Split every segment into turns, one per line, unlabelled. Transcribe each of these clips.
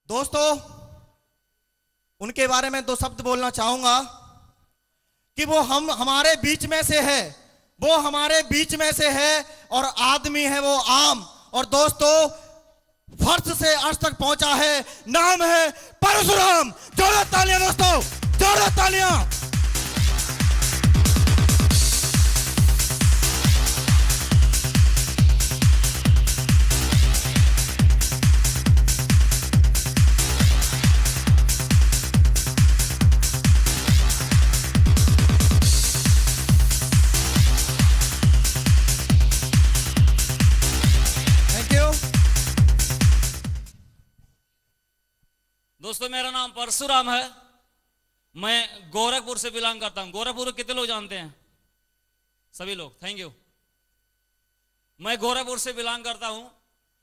दोस्तों, उनके बारे में दो शब्द बोलना चाहूंगा कि वो हमारे बीच में से है, वो हमारे बीच में से है और आदमी है वो आम। और दोस्तों, फर्श से अर्श तक पहुंचा है, नाम है परशुराम। जोरदार तालियां दोस्तों, जोरदार तालियां।
दोस्तों, मेरा नाम परशुराम है। मैं गोरखपुर से बिलोंग करता हूं। गोरखपुर कितने लोग जानते हैं? सभी लोग, थैंक यू। मैं गोरखपुर से बिलोंग करता हूं।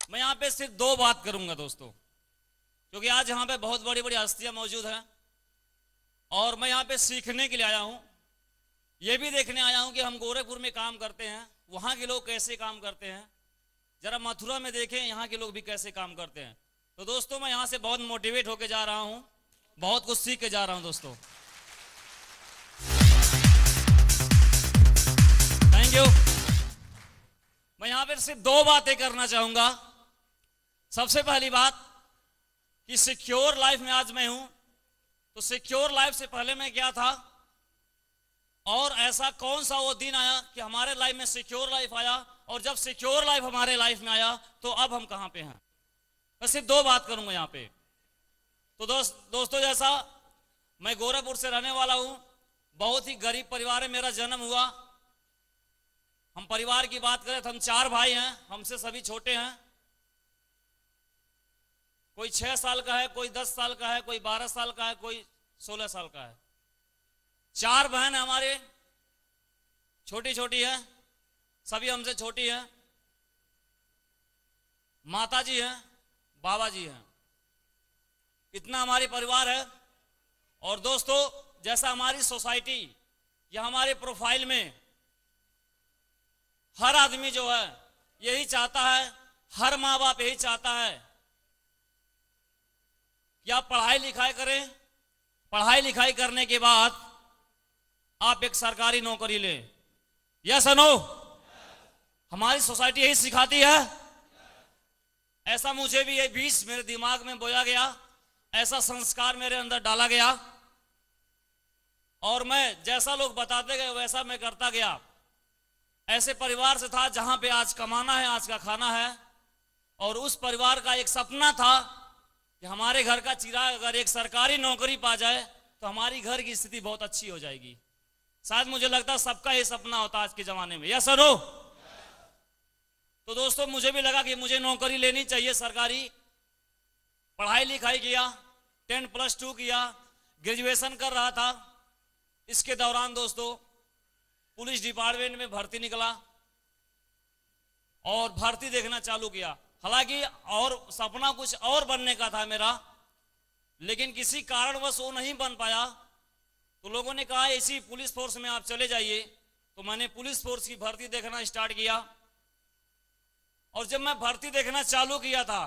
मैं यहां पे सिर्फ दो बात करूंगा दोस्तों, क्योंकि आज यहां पे बहुत बड़ी बड़ी हस्तियां मौजूद हैं और मैं यहां पे सीखने के लिए आया हूं। ये भी देखने आया हूं कि हम गोरखपुर में काम करते हैं, वहां के लोग कैसे काम करते हैं। जरा मथुरा में देखें यहां के लोग भी कैसे काम करते हैं। तो दोस्तों, मैं यहां से बहुत मोटिवेट होके जा रहा हूं, बहुत कुछ सीख के जा रहा हूं दोस्तों। Thank you. मैं यहां पर सिर्फ दो बातें करना चाहूंगा। सबसे पहली बात कि सिक्योर लाइफ में आज मैं हूं, तो सिक्योर लाइफ से पहले मैं क्या था और ऐसा कौन सा वो दिन आया कि हमारे लाइफ में सिक्योर लाइफ आया, और जब सिक्योर लाइफ हमारे लाइफ में आया तो अब हम कहां पे हैं। मैं सिर्फ दो बात करूंगा यहां पे। तो दोस्तों, जैसा मैं गोरखपुर से रहने वाला हूं, बहुत ही गरीब परिवार में मेरा जन्म हुआ। हम परिवार की बात करें तो हम 4 भाई हैं, हमसे सभी छोटे हैं। कोई 6 साल का है, कोई 10 साल का है, कोई 12 साल का है, कोई 16 साल का है। 4 बहन हमारे छोटी छोटी है, सभी हमसे छोटी है। माता जी हैं, बाबा जी हैं, इतना हमारे परिवार है। और दोस्तों, जैसा हमारी सोसाइटी या हमारे प्रोफाइल में हर आदमी जो है यही चाहता है, हर माँ बाप यही चाहता है कि आप पढ़ाई लिखाई करें, पढ़ाई लिखाई करने के बाद आप एक सरकारी नौकरी लें। यस और नो? हमारी सोसाइटी यही सिखाती है। ऐसा मुझे भी ये बीच मेरे दिमाग में बोया गया, ऐसा संस्कार मेरे अंदर डाला गया और मैं जैसा लोग बताते गए वैसा मैं करता गया। ऐसे परिवार से था जहां पे आज कमाना है, आज का खाना है। और उस परिवार का एक सपना था कि हमारे घर का चिराग अगर एक सरकारी नौकरी पा जाए तो हमारी घर की स्थिति बहुत अच्छी हो जाएगी। शायद मुझे लगता है सबका ये सपना होता आज के जमाने में। यस और नो? तो दोस्तों, मुझे भी लगा कि मुझे नौकरी लेनी चाहिए सरकारी। पढ़ाई लिखाई किया, 10+2 किया, ग्रेजुएशन कर रहा था। इसके दौरान दोस्तों पुलिस डिपार्टमेंट में भर्ती निकला और भर्ती देखना चालू किया। हालांकि और सपना कुछ और बनने का था मेरा, लेकिन किसी कारणवश वो नहीं बन पाया। तो लोगों ने कहा इसी पुलिस फोर्स में आप चले जाइए। तो मैंने पुलिस फोर्स की भर्ती देखना स्टार्ट किया। और जब मैं भर्ती देखना चालू किया था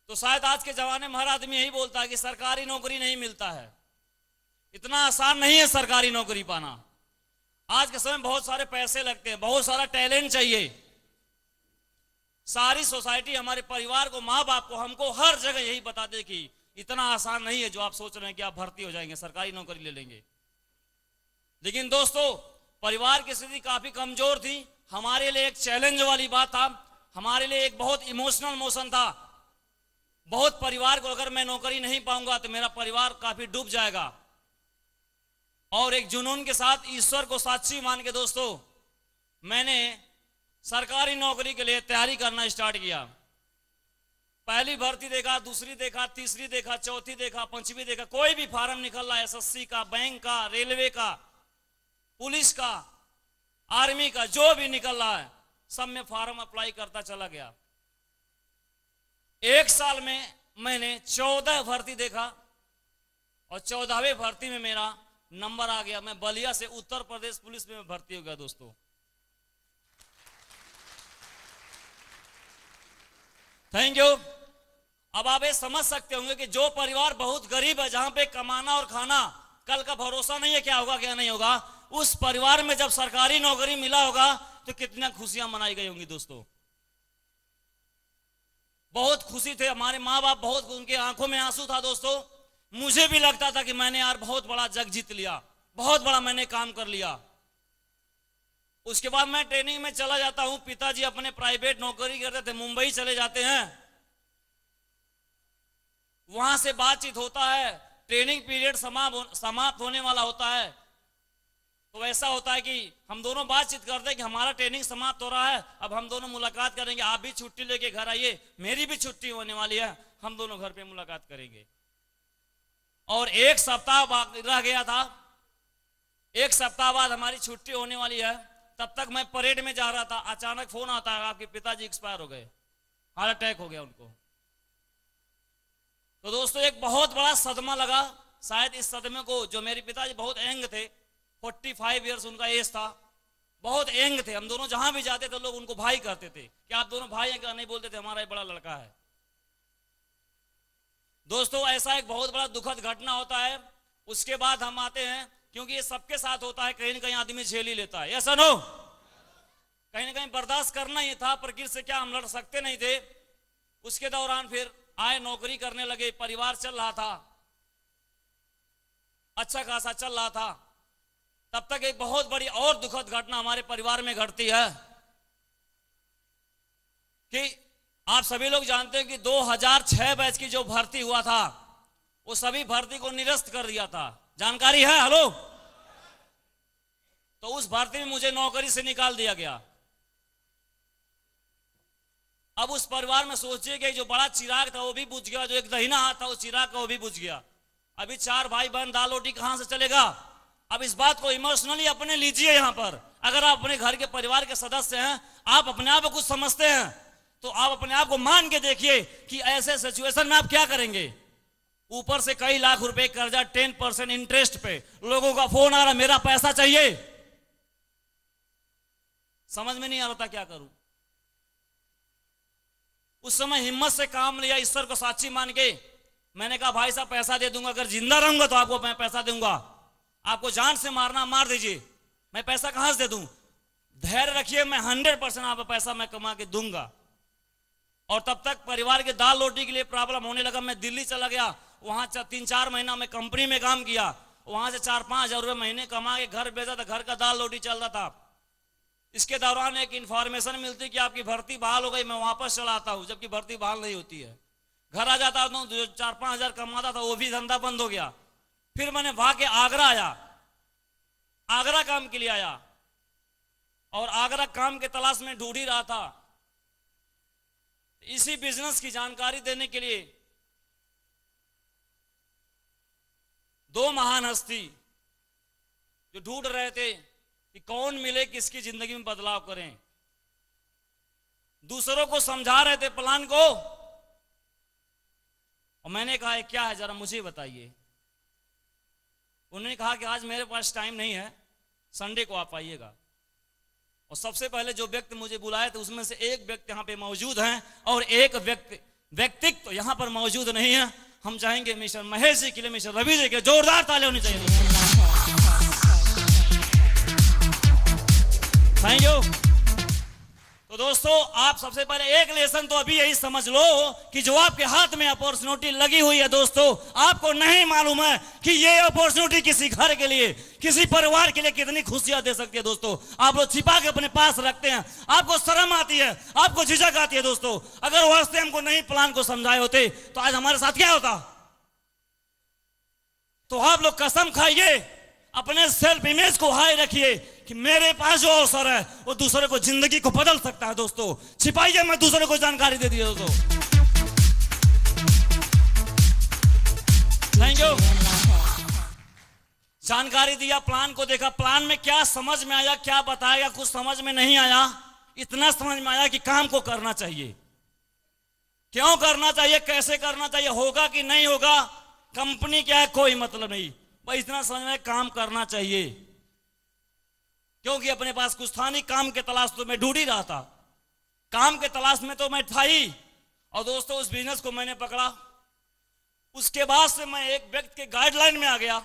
तो शायद आज के जमाने में हर आदमी यही बोलता है कि सरकारी नौकरी नहीं मिलता है। इतना आसान नहीं है सरकारी नौकरी पाना। आज के समय बहुत सारे पैसे लगते हैं, बहुत सारा टैलेंट चाहिए। सारी सोसाइटी, हमारे परिवार को, माँ बाप को, हमको हर जगह यही बताते कि इतना आसान नहीं है जो आप सोच रहे हैं कि आप भर्ती हो जाएंगे, सरकारी नौकरी ले लेंगे। लेकिन दोस्तों, परिवार की स्थिति काफी कमजोर थी। हमारे लिए एक चैलेंज वाली बात था, हमारे लिए एक बहुत इमोशनल मोशन था। बहुत परिवार को अगर मैं नौकरी नहीं पाऊंगा तो मेरा परिवार काफी डूब जाएगा। और एक जुनून के साथ, ईश्वर को साक्षी मान के दोस्तों, मैंने सरकारी नौकरी के लिए तैयारी करना स्टार्ट किया। पहली भर्ती देखा, दूसरी देखा, तीसरी देखा, चौथी देखा, पंचवी देखा। कोई भी फार्म निकल रहा है, एसएससी का, बैंक का, रेलवे का, पुलिस का, आर्मी का, जो भी निकल रहा है सब में फार्म अप्लाई करता चला गया। 1 साल में मैंने 14 भर्ती देखा और 14वें भर्ती में मेरा नंबर आ गया। मैं बलिया से उत्तर प्रदेश पुलिस में भर्ती हो गया दोस्तों। Thank you. अब आप ये समझ सकते होंगे कि जो परिवार बहुत गरीब है, जहां पे कमाना और खाना कल का भरोसा नहीं है, क्या होगा क्या नहीं होगा, उस परिवार में जब सरकारी नौकरी मिला होगा तो कितना खुशियां मनाई गई होंगी दोस्तों। बहुत खुशी थे हमारे माँ बाप, बहुत उनके आंखों में आंसू था दोस्तों। मुझे भी लगता था कि मैंने यार बहुत बड़ा जग जीत लिया, बहुत बड़ा मैंने काम कर लिया। उसके बाद मैं ट्रेनिंग में चला जाता हूं, पिताजी अपने प्राइवेट नौकरी करते थे, मुंबई चले जाते हैं, वहां से बातचीत होता है, ट्रेनिंग पीरियड समाप्त होने वाला होता है, तो ऐसा होता है कि हम दोनों बातचीत करते हैं कि हमारा ट्रेनिंग समाप्त हो रहा है, अब हम दोनों मुलाकात करेंगे, आप भी छुट्टी लेके घर आइए, मेरी भी छुट्टी होने वाली है, हम दोनों घर पे मुलाकात करेंगे। और एक सप्ताह रह गया था, एक सप्ताह बाद हमारी छुट्टी होने वाली है, तब तक मैं परेड में जा रहा था, अचानक फोन आता है आपके पिताजी एक्सपायर हो गए, हार्ट अटैक हो गया उनको। तो दोस्तों एक बहुत बड़ा सदमा लगा। शायद इस सदमे को, जो मेरे पिताजी बहुत यंग थे, 45 ईयर्स उनका एज था, बहुत यंग थे, हम दोनों जहां भी जाते थे लोग उनको भाई कहते थे, कि आप दोनों भाई हैं क्या, नहीं बोलते थे हमारा एक बड़ा लड़का है। दोस्तों ऐसा एक बहुत बड़ा दुखद घटना होता है। उसके बाद हम आते हैं, क्योंकि ये सबके साथ होता है, कहीं ना कहीं आदमी झेल ही लेता है, ऐसा नो, कहीं ना कहीं बर्दाश्त करना ही था, प्रकृति से क्या हम लड़ सकते नहीं थे। उसके दौरान फिर आए, नौकरी करने लगे, परिवार चल रहा था, अच्छा खासा चल रहा था। तब तक एक बहुत बड़ी और दुखद घटना हमारे परिवार में घटती है कि आप सभी लोग जानते हैं कि 2006 बैच की जो भर्ती हुआ था, वो सभी भर्ती को निरस्त कर दिया था, जानकारी है? हेलो। तो उस भर्ती में मुझे नौकरी से निकाल दिया गया। अब उस परिवार में सोचिए कि जो बड़ा चिराग था वो भी बुझ गया, जो एक दहीना हाथ था उस चिराग का वो भी बुझ गया। अभी 4 भाई बहन, दाल रोटी कहां से चलेगा? अब इस बात को इमोशनली अपने लीजिए। यहां पर अगर आप अपने घर के परिवार के सदस्य हैं, आप अपने आप को कुछ समझते हैं, तो आप अपने आप को मान के देखिए कि ऐसे सिचुएशन में आप क्या करेंगे। ऊपर से कई लाख रुपए कर्जा, 10% इंटरेस्ट पे, लोगों का फोन आ रहा, मेरा पैसा चाहिए, समझ में नहीं आ रहा था क्या करूं। उस समय हिम्मत से काम लिया, ईश्वर को साक्षी मान के मैंने कहा भाई साहब पैसा दे दूंगा, अगर जिंदा रहूंगा तो आपको मैं पैसा दूंगा, आपको जान से मारना मार दीजिए, मैं पैसा कहां से दे दूं, धैर्य रखिए, मैं 100% आपको पैसा मैं कमा के दूंगा। और तब तक परिवार के दाल रोटी के लिए प्रॉब्लम होने लगा। मैं दिल्ली चला गया, वहां 3-4 महीना मैं कंपनी में काम किया, वहां से 4-5 हजार रुपए महीने कमा के घर भेजा था, घर का दाल रोटी चल रहा था। इसके दौरान एक इंफॉर्मेशन मिलती कि आपकी भर्ती बहाल हो गई, मैं वापस चला आता हूं, जबकि भर्ती बहाल नहीं होती है। घर आ जाता हूं, जो 4-5 हजार कमाता था वो भी धंधा बंद हो गया। फिर मैंने वहां के आगरा आया, आगरा काम के लिए आया, और आगरा काम के तलाश में ढूंढ ही रहा था। इसी बिजनेस की जानकारी देने के लिए 2 महान हस्ती जो ढूंढ रहे थे कि कौन मिले किसकी जिंदगी में बदलाव करें, दूसरों को समझा रहे थे प्लान को। और मैंने कहा क्या है जरा मुझे बताइए। उन्होंने कहा कि आज मेरे पास टाइम नहीं है, संडे को आप आइएगा। और सबसे पहले जो व्यक्ति मुझे बुलाए थे उसमें से एक व्यक्ति यहाँ पे मौजूद हैं, और एक व्यक्तित्व यहाँ पर मौजूद नहीं है। हम चाहेंगे मिस्टर महेश जी के लिए, मिस्टर रवि जी के जोरदार ताली होनी चाहिए। Thank you. तो दोस्तों आप सबसे पहले एक लेसन तो अभी यही समझ लो कि जो आपके हाथ में अपॉर्चुनिटी लगी हुई है दोस्तों, आपको नहीं मालूम है कि ये अपॉर्चुनिटी किसी घर के लिए, किसी परिवार के लिए कितनी खुशियां दे सकती है। दोस्तों आप लोग छिपा के अपने पास रखते हैं, आपको शर्म आती है, आपको झिझक आती है। दोस्तों अगर वो हंसते हमको नहीं प्लान को समझाए होते तो आज हमारे साथ क्या होता। तो आप लोग कसम खाइए, अपने सेल्फ इमेज को हाई रखिए कि मेरे पास जो अवसर है वो दूसरे को, जिंदगी को बदल सकता है। दोस्तों छिपाइए, मैं दूसरे को जानकारी दे दी दोस्तों। Thank you. जानकारी दिया, प्लान को देखा, प्लान में क्या समझ में आया, क्या बताया, कुछ समझ में नहीं आया। इतना समझ में आया कि काम को करना चाहिए, क्यों करना चाहिए, कैसे करना चाहिए, होगा कि नहीं होगा, कंपनी क्या है कोई मतलब नहीं, बस इतना समझ में काम करना चाहिए। क्योंकि अपने पास कुछ था नहीं, काम के तलाश तो मैं ढूंढ ही रहा था, काम के तलाश में तो मैं था ही। और दोस्तों उस बिजनेस को मैंने पकड़ा। उसके बाद से मैं एक व्यक्ति के गाइडलाइन में आ गया,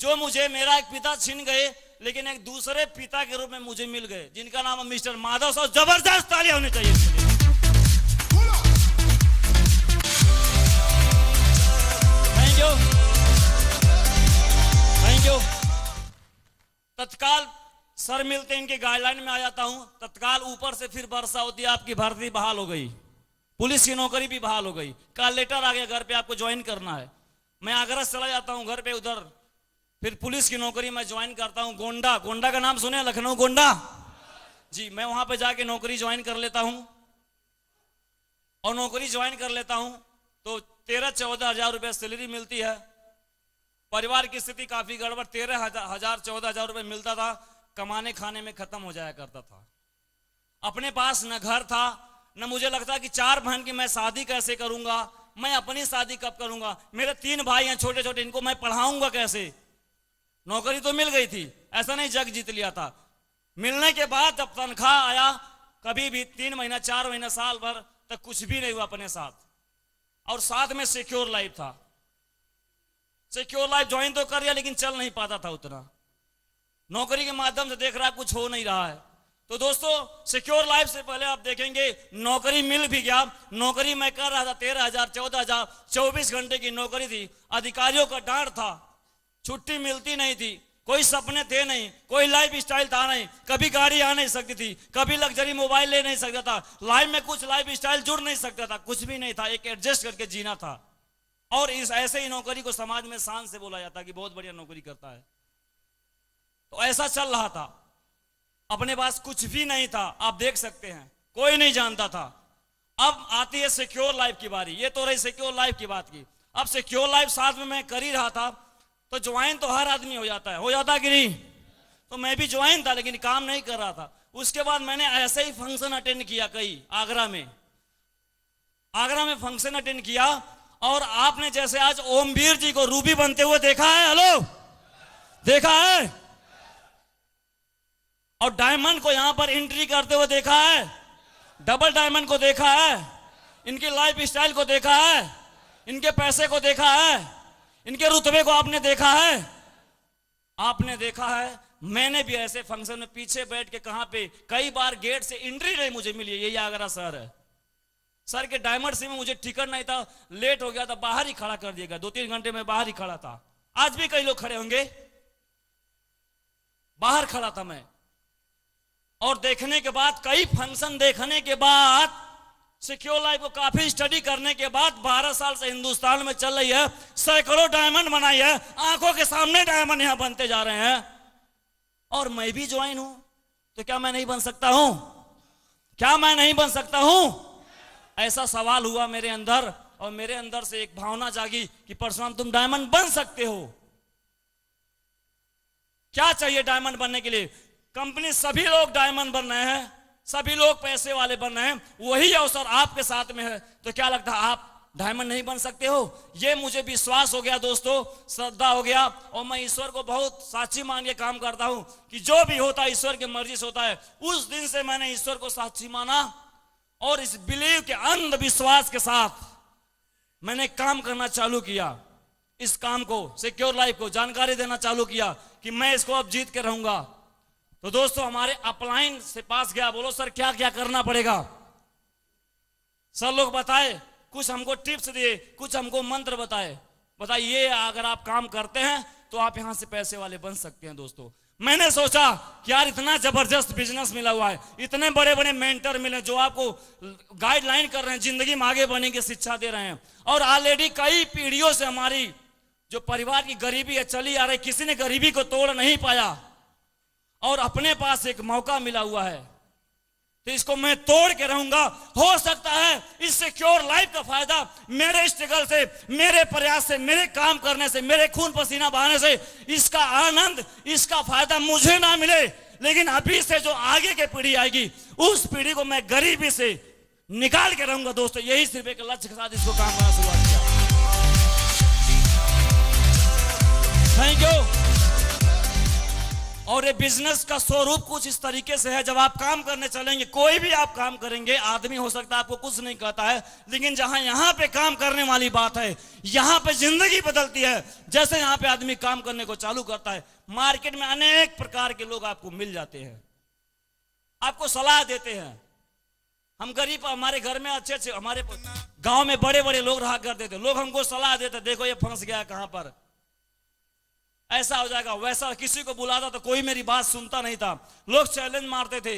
जो मुझे मेरा एक पिता छीन गए, लेकिन एक दूसरे पिता के रूप में मुझे मिल गए, जिनका नाम है मिस्टर माधव साहब। जबरदस्त तालियां होनी चाहिए इसके लिए। Thank you, thank you. तत्काल सर मिलते इनके गाइडलाइन में आ जाता हूं, तत्काल ऊपर से फिर वर्षा होती है, आपकी भर्ती बहाल हो गई, पुलिस की नौकरी भी बहाल हो गई, कल लेटर आ गया घर पे आपको ज्वाइन करना है। मैं आगरा चला जाता हूं घर पे, उधर फिर पुलिस की नौकरी मैं ज्वाइन करता हूं। गोंडा, गोंडा का नाम सुने, लखनऊ गोंडा जी। मैं वहां पे जाके नौकरी ज्वाइन कर लेता हूं, और नौकरी ज्वाइन कर लेता हूं तो 13-14 हजार रुपये सैलरी मिलती है। परिवार की स्थिति काफी गड़बड़, 13,000-14 हजार रुपये मिलता था, कमाने खाने में खत्म हो जाया करता था। अपने पास न घर था, न मुझे लगता कि 4 बहन की मैं शादी कैसे करूंगा, मैं अपनी शादी कब करूंगा, मेरे 3 भाई हैं छोटे छोटे, इनको मैं पढ़ाऊंगा कैसे। नौकरी तो मिल गई थी, ऐसा नहीं जग जीत लिया था। मिलने के बाद जब तनख्वाह आया, कभी भी 3 महीना 4 महीना साल भर तक कुछ भी नहीं हुआ अपने साथ, और साथ में सिक्योर लाइफ था। सिक्योर लाइफ ज्वाइन तो कर लिया, लेकिन चल नहीं पाता था उतना। नौकरी के माध्यम से देख रहा है कुछ हो नहीं रहा है। तो दोस्तों सिक्योर लाइफ से पहले आप देखेंगे नौकरी मिल भी गया। नौकरी मैं कर रहा था 13,000 14,000, 24 घंटे की नौकरी थी। अधिकारियों का डांट था, छुट्टी मिलती नहीं थी, कोई सपने थे नहीं, कोई लाइफ स्टाइल था नहीं, कभी गाड़ी आ नहीं सकती थी, कभी लग्जरी मोबाइल ले नहीं सकता था, लाइफ में कुछ लाइफ स्टाइल जुड़ नहीं सकता था, कुछ भी नहीं था, एक एडजस्ट करके जीना था। और इस ऐसे ही नौकरी को समाज में शान से बोला जाता कि बहुत बढ़िया नौकरी करता है। तो ऐसा चल रहा था, अपने पास कुछ भी नहीं था, आप देख सकते हैं, कोई नहीं जानता था। अब आती है सिक्योर लाइफ की बारी। ये तो रही सिक्योर लाइफ की बात की। अब सिक्योर लाइफ साथ में मैं कर ही रहा था, तो ज्वाइन तो हर आदमी हो जाता है, हो जाता कि नहीं। तो मैं भी ज्वाइन था, लेकिन काम नहीं कर रहा था। उसके बाद मैंने ऐसे ही फंक्शन अटेंड किया कई, आगरा में फंक्शन अटेंड किया। और आपने जैसे आज ओमवीर जी को रूबी बनते हुए देखा है, हेलो, देखा है, और डायमंड को यहां पर एंट्री करते हुए देखा है, डबल डायमंड को देखा है, इनकी लाइफ स्टाइल को देखा है, इनके पैसे को देखा है, इनके रुतबे को आपने देखा है, आपने देखा है। मैंने भी ऐसे फंक्शन में पीछे बैठ के, कहां पे, कई बार गेट से एंट्री नहीं मुझे मिली। यही आगरा शहर है। सर के डायमंड से में मुझे टिकट नहीं था, लेट हो गया था, बाहर ही खड़ा कर दिया गया। 2-3 घंटे में बाहर ही खड़ा था। आज भी कई लोग खड़े होंगे, बाहर खड़ा था मैं। और देखने के बाद, कई फंक्शन देखने के बाद, सिक्योर लाइफ को काफी स्टडी करने के बाद, 12 साल से हिंदुस्तान में चल रही है, सैकड़ों डायमंड बनाई है, आंखों के सामने डायमंड यहां बनते जा रहे हैं। और मैं भी ज्वाइन हूं, तो क्या मैं नहीं बन सकता हूं? क्या मैं नहीं बन सकता हूं? ऐसा सवाल हुआ मेरे अंदर, और मेरे अंदर से एक भावना जागी कि परशुराम तुम डायमंड बन सकते हो। क्या चाहिए डायमंड बनने के लिए? कंपनी, सभी लोग डायमंड बन रहे हैं, सभी लोग पैसे वाले बन रहे हैं, वही अवसर आपके साथ में है। तो क्या लगता है आप डायमंड नहीं बन सकते हो? ये मुझे विश्वास हो गया दोस्तों, श्रद्धा हो गया। और मैं ईश्वर को बहुत साक्षी मान के काम करता हूं कि जो भी होता है ईश्वर की मर्जी से होता है। उस दिन से मैंने ईश्वर को साक्षी माना, और इस बिलीव के अंधविश्वास के साथ मैंने काम करना चालू किया। इस काम को, सिक्योर लाइफ को जानकारी देना चालू किया कि मैं इसको अब जीत के रहूंगा। तो दोस्तों हमारे अपलाइन से पास गया, बोलो सर क्या क्या करना पड़ेगा? सर लोग बताए, कुछ हमको टिप्स दिए, कुछ हमको मंत्र बताए। बताइए, अगर आप काम करते हैं तो आप यहां से पैसे वाले बन सकते हैं। दोस्तों मैंने सोचा कि यार इतना जबरदस्त बिजनेस मिला हुआ है, इतने बड़े बड़े मेंटर मिले जो आपको गाइडलाइन कर रहे हैं, जिंदगी में आगे बढ़ने की शिक्षा दे रहे हैं। और ऑलरेडी कई पीढ़ियों से हमारी जो परिवार की गरीबी है चली आ रही, किसी ने गरीबी को तोड़ नहीं पाया, और अपने पास एक मौका मिला हुआ है, तो इसको मैं तोड़ के रहूंगा। हो सकता है इस सिक्योर लाइफ का फायदा मेरे स्ट्रगल से, मेरे प्रयास से, मेरे काम करने से, मेरे खून पसीना बहाने से, इसका आनंद, इसका फायदा मुझे ना मिले, लेकिन अभी से जो आगे की पीढ़ी आएगी, उस पीढ़ी को मैं गरीबी से निकाल के रहूंगा। दोस्तों यही सिर्फ एक लक्ष्य के साथ इसको काम करना शुरुआत किया। Thank you. और ये बिजनेस का स्वरूप कुछ इस तरीके से है, जब आप काम करने चलेंगे, कोई भी आप काम करेंगे, आदमी हो सकता है आपको कुछ नहीं कहता है, लेकिन जहां यहां पे काम करने वाली बात है, यहां पे जिंदगी बदलती है। जैसे यहां पे आदमी काम करने को चालू करता है, मार्केट में अनेक प्रकार के लोग आपको मिल जाते हैं, आपको सलाह देते हैं। हम गरीब, हमारे घर में अच्छे अच्छे, हमारे गांव में बड़े बड़े लोग रहा करते थे, लोग हमको सलाह देते, देखो ये फंस गया कहां पर, ऐसा हो जाएगा वैसा। किसी को बुलाता तो कोई मेरी बात सुनता नहीं था, लोग चैलेंज मारते थे,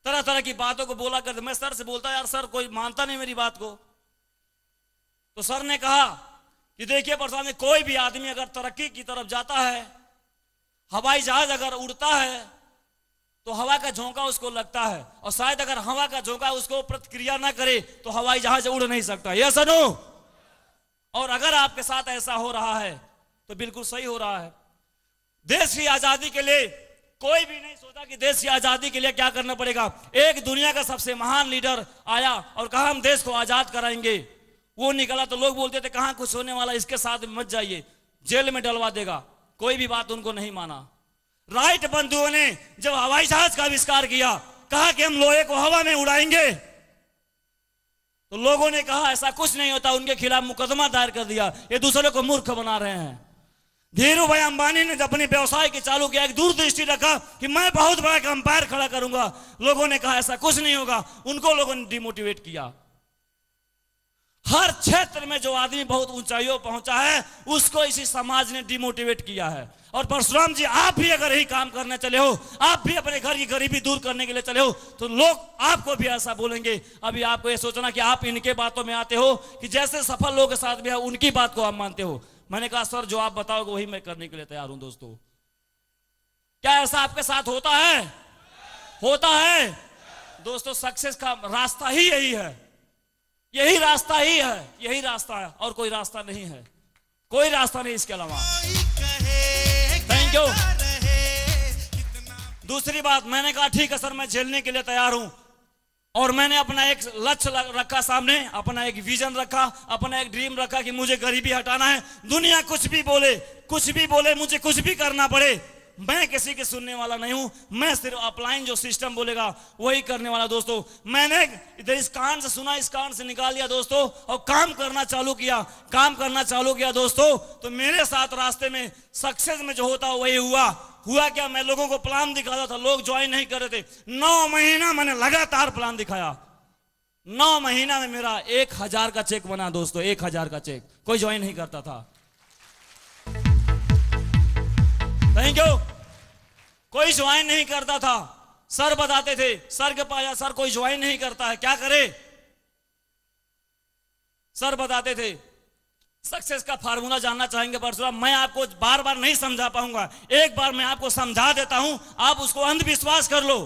तरह तरह की बातों को बोला करते। मैं सर से बोलता, यार सर कोई मानता नहीं मेरी बात को। तो सर ने कहा कि देखिए प्रसाद में, कोई भी आदमी अगर तरक्की की तरफ जाता है, हवाई जहाज अगर उड़ता है तो हवा का झोंका उसको लगता है, और शायद अगर हवा का झोंका उसको प्रतिक्रिया ना करे तो हवाई जहाज उड़ नहीं सकता। यस और नो? और अगर आपके साथ ऐसा हो रहा है तो बिल्कुल सही हो रहा है। देश की आजादी के लिए कोई भी नहीं सोचा कि देश की आजादी के लिए क्या करना पड़ेगा। एक दुनिया का सबसे महान लीडर आया और कहा हम देश को आजाद कराएंगे। वो निकला तो लोग बोलते थे कहां कुछ होने वाला, इसके साथ मत जाइए, जेल में डलवा देगा। कोई भी बात उनको नहीं माना। राइट बंधुओं ने जब हवाई जहाज का आविष्कार किया, कहा कि हम लोहे को हवा में उड़ाएंगे, तो लोगों ने कहा ऐसा कुछ नहीं होता, उनके खिलाफ मुकदमा दायर कर दिया, ये दूसरे को मूर्ख बना रहे हैं। धीरू भाई अंबानी ने अपने व्यवसाय के चालू किया, एक दूरदृष्टि रखा कि मैं बहुत बड़ा कंपायर खड़ा करूंगा, लोगों ने कहा ऐसा कुछ नहीं होगा, उनको लोगों ने डिमोटिवेट किया। हर क्षेत्र में जो आदमी बहुत ऊंचाइयों पहुंचा है, उसको इसी समाज ने डिमोटिवेट किया है। और परशुराम जी, आप भी अगर यही काम करने चले हो, आप भी अपने घर की गरीबी दूर करने के लिए चले हो, तो लोग आपको भी ऐसा बोलेंगे। अभी आपको ये सोचना कि आप इनके बातों में आते हो कि जैसे सफल लोगों के साथ भी है उनकी बात को आप मानते हो। मैंने कहा सर जो आप बताओगे वही मैं करने के लिए तैयार हूं। दोस्तों, क्या ऐसा आपके साथ होता है? होता है दोस्तों। सक्सेस का रास्ता ही यही है, यही रास्ता ही है, यही रास्ता है, और कोई रास्ता नहीं है, कोई रास्ता नहीं इसके अलावा। Thank you. दूसरी बात, मैंने कहा ठीक है सर मैं झेलने के लिए तैयार हूं, और मैंने अपना एक लक्ष्य रखा सामने, अपना एक विजन रखा, अपना एक ड्रीम रखा कि मुझे गरीबी हटाना है। दुनिया कुछ भी बोले, मुझे कुछ भी करना पड़े, मैं किसी के सुनने वाला नहीं हूं। मैं सिर्फ अपलाइन जो सिस्टम बोलेगा वही करने वाला। दोस्तों, मैंने इधर इस कान से सुना, इस कान से निकाल लिया दोस्तों, और काम करना चालू किया दोस्तों। तो मेरे साथ रास्ते में सक्सेस में जो होता वही हुआ क्या, मैं लोगों को प्लान दिखाता था, लोग ज्वाइन नहीं कर रहे थे। 9 महीना मैंने लगातार प्लान दिखाया, 9 महीना में मेरा 1000 का चेक बना दोस्तों, 1000 का चेक, कोई ज्वाइन नहीं करता था। Thank you. कोई ज्वाइन नहीं करता था। सर बताते थे, सर के पास सर कोई ज्वाइन नहीं करता है, क्या करे? सर बताते थे। सक्सेस का फार्मूला जानना चाहेंगे परशुराम? मैं आपको बार बार नहीं समझा पाऊंगा, एक बार मैं आपको समझा देता हूं, आप उसको अंधविश्वास कर लो।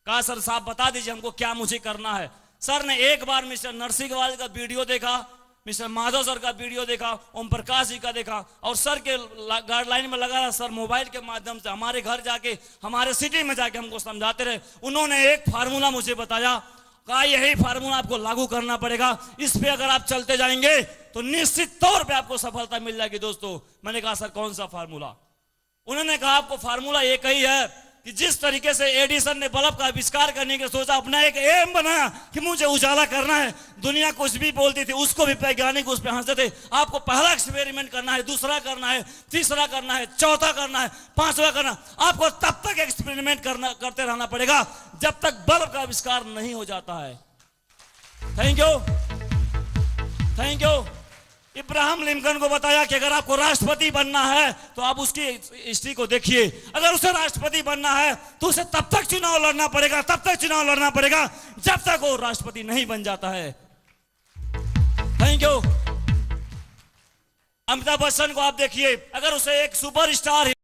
कहा सर साहब बता दीजिए हमको क्या मुझे करना है। सर ने एक बार मिस्टर नरसिंहवाल का वीडियो देखा, मिस्टर माधव सर का वीडियो देखा, ओम प्रकाश जी का देखा, और सर के गाइडलाइन में लगा रहा। सर मोबाइल के माध्यम से हमारे घर जाके, हमारे सिटी में जाके हमको समझाते रहे। उन्होंने एक फार्मूला मुझे बताया, कहा यही फार्मूला आपको लागू करना पड़ेगा, इस पे अगर आप चलते जाएंगे तो निश्चित तौर पे आपको सफलता मिल जाएगी। दोस्तों, मैंने कहा सर कौन सा फार्मूला? उन्होंने कहा आपको फार्मूला एक ही है कि जिस तरीके से एडिसन ने बल्ब का आविष्कार करने के सोचा, अपना एक एम बनाया कि मुझे उजाला करना है, दुनिया कुछ भी बोलती थी उसको भी वैज्ञानिक उस पर हंसते थे। आपको पहला एक्सपेरिमेंट करना है, दूसरा करना है, तीसरा करना है, चौथा करना है, पांचवा करना, आपको तब तक एक्सपेरिमेंट करते रहना पड़ेगा जब तक बल्ब का आविष्कार नहीं हो जाता है। Thank you. इब्राहिम लिंकन को बताया कि अगर आपको राष्ट्रपति बनना है तो आप उसकी हिस्ट्री को देखिए, अगर उसे राष्ट्रपति बनना है तो उसे तब तक चुनाव लड़ना पड़ेगा जब तक वो राष्ट्रपति नहीं बन जाता है। Thank you. अमिताभ बच्चन को आप देखिए, अगर उसे एक सुपरस्टार